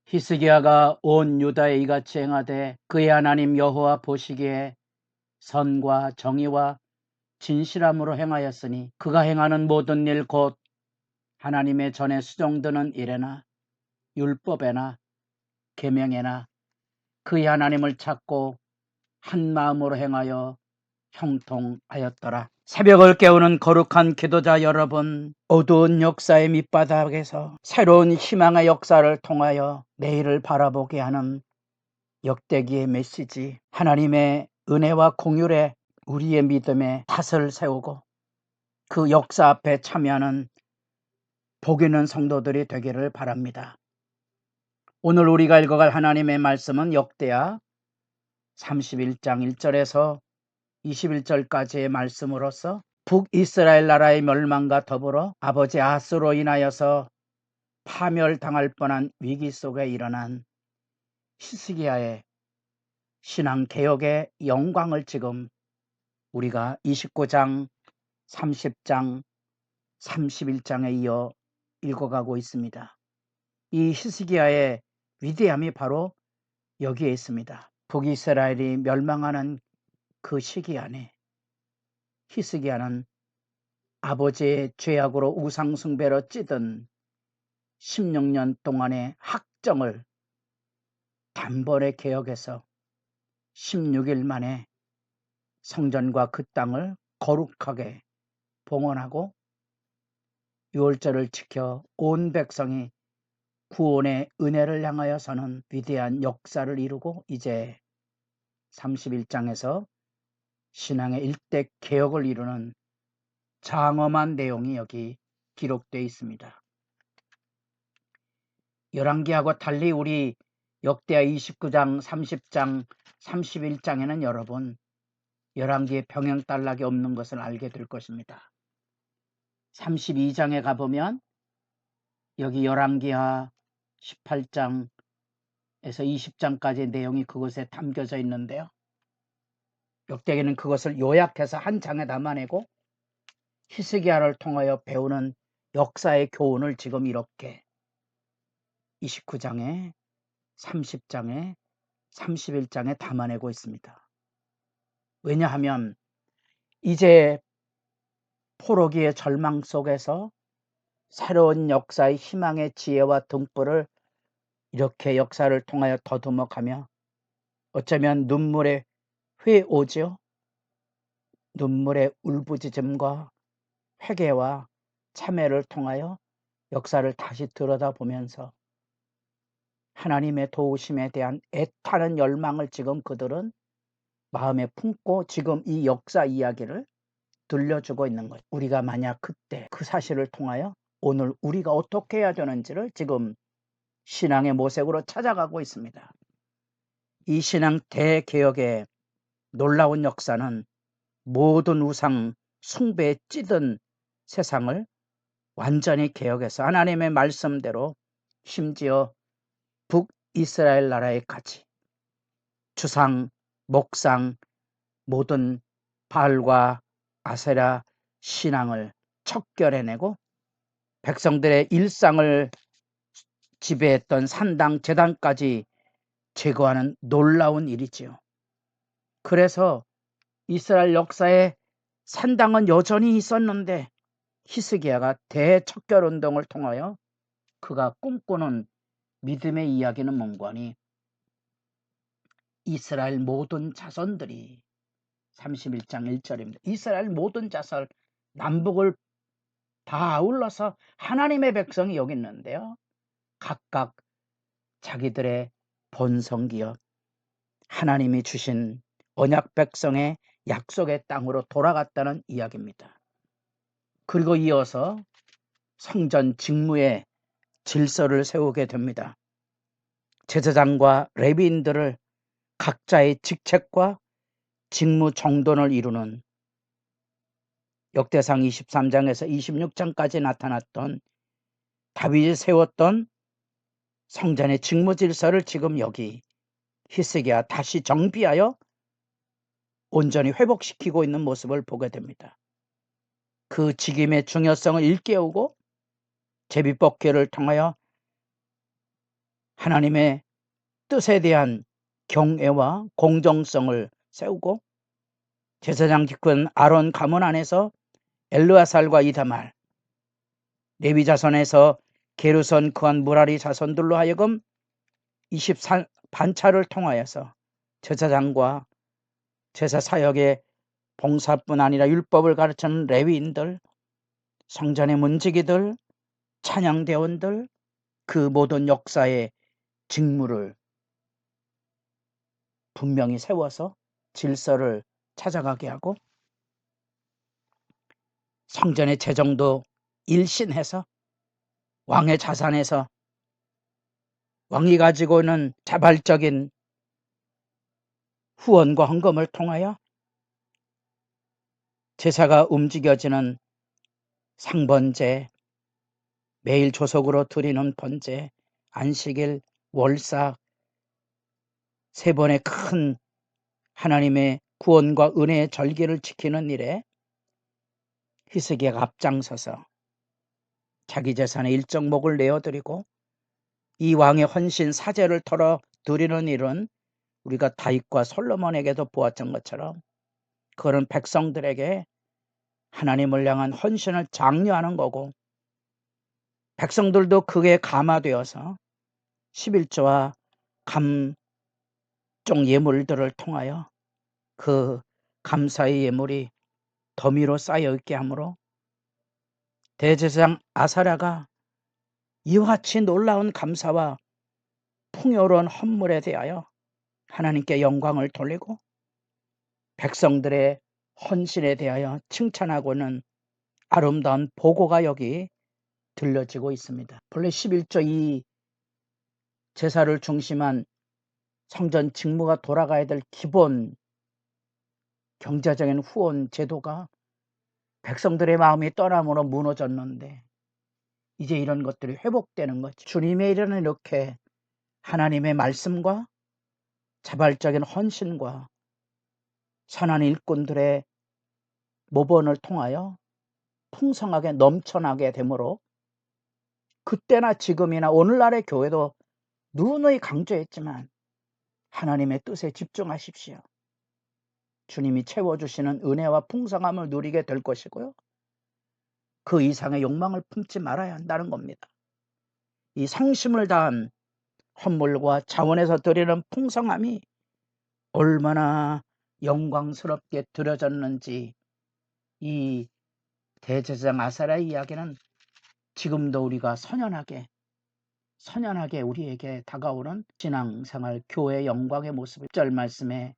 히스기야가 온 유다에 이같이 행하되 그의 하나님 여호와 보시기에 선과 정의와 진실함으로 행하였으니 그가 행하는 모든 일 곧 하나님의 전에 수종드는 일에나 율법에나 계명에나 그의 하나님을 찾고 한 마음으로 행하여 형통하였더라. 새벽을 깨우는 거룩한 기도자 여러분, 어두운 역사의 밑바닥에서 새로운 희망의 역사를 통하여 내일을 바라보게 하는 역대기의 메시지, 하나님의 은혜와 공율에 우리의 믿음에 탓을 세우고 그 역사 앞에 참여하는 복 있는 성도들이 되기를 바랍니다. 오늘 우리가 읽어갈 하나님의 말씀은 역대하 31장 1절에서 21절까지의 말씀으로서 북이스라엘 나라의 멸망과 더불어 아버지 아하스로 인하여서 파멸당할 뻔한 위기 속에 일어난 히스기야의 신앙개혁의 영광을 지금 우리가 29장, 30장, 31장에 이어 읽어가고 있습니다. 이 히스기야의 위대함이 바로 여기에 있습니다. 북이스라엘이 멸망하는 그 시기 안에 히스기야는 아버지의 죄악으로 우상숭배로 찌든 16년 동안의 학정을 단번에 개혁해서 16일 만에 성전과 그 땅을 거룩하게 봉헌하고 유월절을 지켜 온 백성이 구원의 은혜를 향하여서는 위대한 역사를 이루고 이제 31장에서 신앙의 일대 개혁을 이루는 장엄한 내용이 여기 기록되어 있습니다. 열왕기하고 달리 우리 역대하 29장, 30장, 31장에는 여러분 열왕기의 병행딸락이 없는 것을 알게 될 것입니다. 32장에 가보면 여기 열왕기하 18장에서 20장까지의 내용이 그것에 담겨져 있는데요. 역대기는 그것을 요약해서 한 장에 담아내고 히스기야를 통하여 배우는 역사의 교훈을 지금 이렇게 29장에 30장에 31장에 담아내고 있습니다. 왜냐하면 이제 포로기의 절망 속에서 새로운 역사의 희망의 지혜와 등불을 이렇게 역사를 통하여 더듬어가며 어쩌면 눈물의 회오죠. 눈물의 울부짖음과 회개와 참회를 통하여 역사를 다시 들여다보면서 하나님의 도우심에 대한 애타는 열망을 지금 그들은 마음에 품고 지금 이 역사 이야기를 들려주고 있는 거예요. 우리가 만약 그때 그 사실을 통하여 오늘 우리가 어떻게 해야 되는지를 지금 신앙의 모색으로 찾아가고 있습니다. 이 신앙 대개혁의 놀라운 역사는 모든 우상 숭배에 찌든 세상을 완전히 개혁해서 하나님의 말씀대로 심지어 북이스라엘 나라에까지 주상, 목상, 모든 바알과 아세라 신앙을 척결해내고 백성들의 일상을 지배했던 산당, 제단까지 제거하는 놀라운 일이지요. 그래서 이스라엘 역사에 산당은 여전히 있었는데 히스기야가 대척결운동을 통하여 그가 꿈꾸는 믿음의 이야기는 뭔가니 이스라엘 모든 자손들이 31장 1절입니다. 이스라엘 모든 자손 남북을 다 아울러서 하나님의 백성이 여기 있는데요. 각각 자기들의 본성기업 하나님이 주신 언약 백성의 약속의 땅으로 돌아갔다는 이야기입니다. 그리고 이어서 성전 직무의 질서를 세우게 됩니다. 제사장과 레위인들을 각자의 직책과 직무 정돈을 이루는 역대상 23장에서 26장까지 나타났던 다윗이 세웠던 성전의 직무 질서를 지금 여기 히스기야 다시 정비하여 온전히 회복시키고 있는 모습을 보게 됩니다. 그 직임의 중요성을 일깨우고 제비뽑기를 통하여 하나님의 뜻에 대한 경외와 공정성을 세우고 제사장 직분 아론 가문 안에서 엘르아살과 이다말, 레위 자손에서 게르손 그한 무라리 자손들로 하여금 23반차를 통하여서 제사장과 제사 사역의 봉사뿐 아니라 율법을 가르치는 레위인들, 성전의 문지기들, 찬양대원들, 그 모든 역사의 직무를 분명히 세워서 질서를 찾아가게 하고 성전의 재정도 일신해서 왕의 자산에서 왕이 가지고 있는 자발적인 후원과 헌금을 통하여 제사가 움직여지는 상번제, 매일 조석으로 드리는 번제, 안식일, 월삭, 세 번의 큰 하나님의 구원과 은혜의 절기를 지키는 일에 히스기야가 앞장서서 자기 재산의 일정목을 내어드리고 이 왕의 헌신 사제를 털어 드리는 일은 우리가 다윗과 솔로몬에게도 보았던 것처럼 그런 백성들에게 하나님을 향한 헌신을 장려하는 거고 백성들도 그게 감화되어서 11조와 감종 예물들을 통하여 그 감사의 예물이 더미로 쌓여있게 하므로 대제사장 아사랴가 이와 같이 놀라운 감사와 풍요로운 헌물에 대하여 하나님께 영광을 돌리고 백성들의 헌신에 대하여 칭찬하고는 아름다운 보고가 여기 들려지고 있습니다. 본래 11조 이 제사를 중심한 성전 직무가 돌아가야 될 기본 경제적인 후원 제도가 백성들의 마음이 떠남으로 무너졌는데 이제 이런 것들이 회복되는 거죠. 주님의 일은 이렇게 하나님의 말씀과 자발적인 헌신과 선한 일꾼들의 모범을 통하여 풍성하게 넘쳐나게 되므로 그때나 지금이나 오늘날의 교회도 누누이 강조했지만 하나님의 뜻에 집중하십시오. 주님이 채워주시는 은혜와 풍성함을 누리게 될 것이고요. 그 이상의 욕망을 품지 말아야 한다는 겁니다. 이 상심을 다한 헌물과 자원에서 드리는 풍성함이 얼마나 영광스럽게 드려졌는지 이 대제사장 아사랴의 이야기는 지금도 우리가 선연하게 우리에게 다가오는 신앙생활 교회의 영광의 모습을 1절 말씀에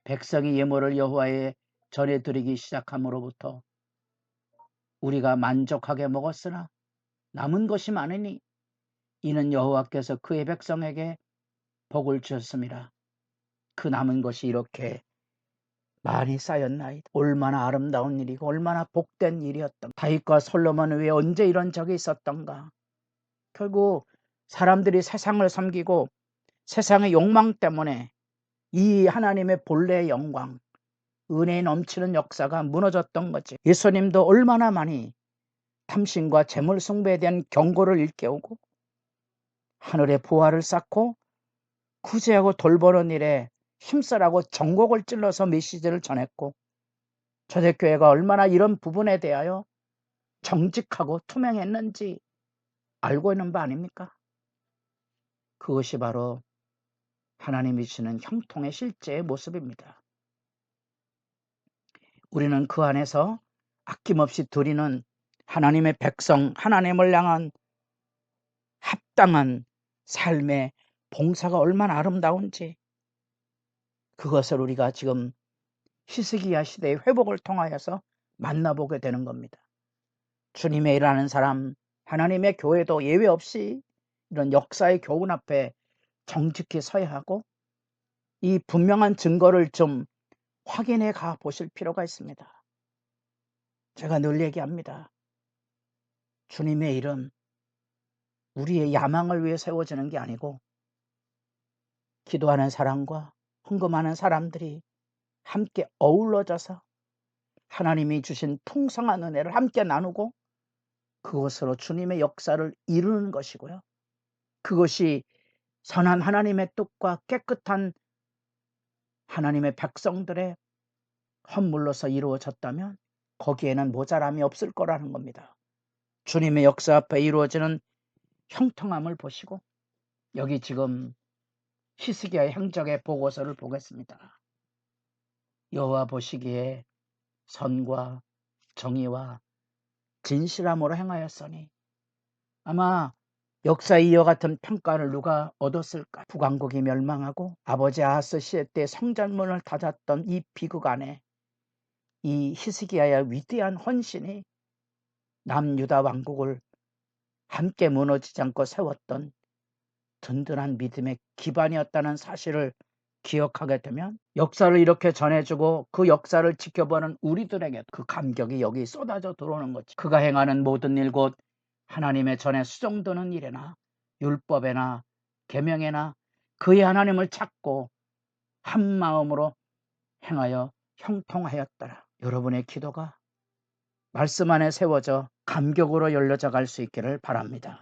백성이 예물을 여호와에 전해드리기 시작함으로부터 우리가 만족하게 먹었으나 남은 것이 많으니 이는 여호와께서 그의 백성에게 복을 주셨습니다. 그 남은 것이 이렇게 많이 쌓였나이다. 얼마나 아름다운 일이고 얼마나 복된 일이었던 다윗과 솔로몬은 왜 언제 이런 적이 있었던가. 결국 사람들이 세상을 섬기고 세상의 욕망 때문에 이 하나님의 본래의 영광, 은혜에 넘치는 역사가 무너졌던 거지. 예수님도 얼마나 많이 탐심과 재물 숭배에 대한 경고를 일깨우고 하늘의 부활을 쌓고 구제하고 돌보는 일에 힘쓰라고 전곡을 찔러서 메시지를 전했고 초대교회가 얼마나 이런 부분에 대하여 정직하고 투명했는지 알고 있는 바 아닙니까? 그것이 바로 하나님이 주시는 형통의 실제의 모습입니다. 우리는 그 안에서 아낌없이 드리는 하나님의 백성, 하나님을 향한 합당한 삶의 봉사가 얼마나 아름다운지 그것을 우리가 지금 히스기야 시대의 회복을 통하여서 만나보게 되는 겁니다. 주님의 일하는 사람, 하나님의 교회도 예외 없이 이런 역사의 교훈 앞에 정직히 서야 하고 이 분명한 증거를 좀 확인해 가 보실 필요가 있습니다. 제가 늘 얘기합니다. 주님의 일은 우리의 야망을 위해 세워지는 게 아니고 기도하는 사람과 헌금하는 사람들이 함께 어우러져서 하나님이 주신 풍성한 은혜를 함께 나누고 그것으로 주님의 역사를 이루는 것이고요. 그것이 선한 하나님의 뜻과 깨끗한 하나님의 백성들의 헌물로서 이루어졌다면 거기에는 모자람이 없을 거라는 겁니다. 주님의 역사 앞에 이루어지는 형통함을 보시고 여기 지금 히스기야의 행적의 보고서를 보겠습니다. 여호와 보시기에 선과 정의와 진실함으로 행하였으니 아마 역사에 이와 같은 평가를 누가 얻었을까? 북왕국이 멸망하고 아버지 아하스 시대 때 성전문을 닫았던 이 비극 안에 이 히스기야의 위대한 헌신이 남유다 왕국을 함께 무너지지 않고 세웠던 든든한 믿음의 기반이었다는 사실을 기억하게 되면 역사를 이렇게 전해주고 그 역사를 지켜보는 우리들에게 그 감격이 여기 쏟아져 들어오는 거지. 그가 행하는 모든 일 곧 하나님의 전에 수종드는 일에나 율법에나 계명에나 그의 하나님을 찾고 한 마음으로 행하여 형통하였더라. 여러분의 기도가 말씀 안에 세워져 감격으로 열려져 갈 수 있기를 바랍니다.